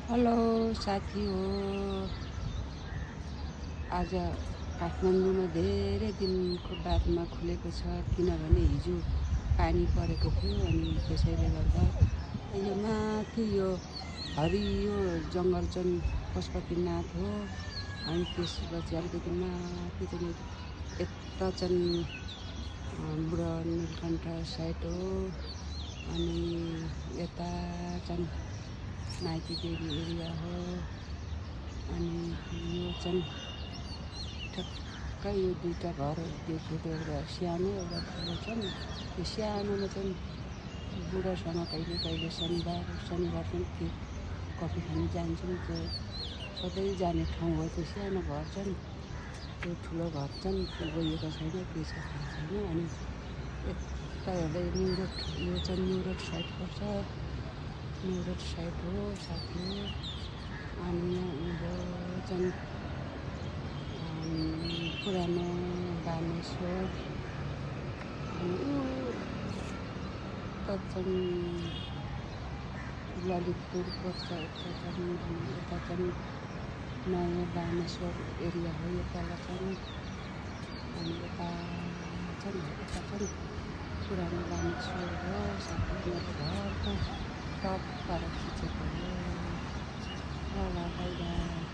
Hello साथी हो। आज काठमाडौँमा धेरै दिनको बादमा खुलेको छ, किनभने हिजो पानी परेको थियो अनि त्यसैले गर्दा यो माथि यो हरियो जङ्गल चाहिँ पशुपतिनाथ हो। अनि त्यसपछि अलिकति माथि चाहिँ यता चाहिँ बुढा नीलकण्ठ साइड हो। अनि यता चाहिँ माइती देवी एरिया हो। अनि यो चाहिँ ठ्याक्कै यो दुईवटा घर देखेको, एउटा सानो एउटा ठुलो छन्। यो सानोमा चाहिँ बुढासँग कहिले कहिले शनिबार चाहिँ त्यो कफी खानु जान्छौँ। त्यो सधैँ जाने ठाउँ हो। त्यो सानो घर छन्, त्यो ठुलो घर चाहिँ गइएको छैन, के छ थाहा छैन। अनि यता हेर्दै न्यु रोड, यो चाहिँ न्यु रोड साइड पर्छ, न्यु रोड साइड हो साथी हो। अनि उँभो चाहिँ पुरानो बानेश्वर। अनि उता चाहिँ ललितपुर पर्छ, यता चाहिँ नयाँ बानेश्वर एरिया हो यो तल चाहिँ। अनि यता चाहिँ पुरानो बानेश्वर हो साथै। मेरो घरको टप पारेर खिचेको हो। ल बाई बाई।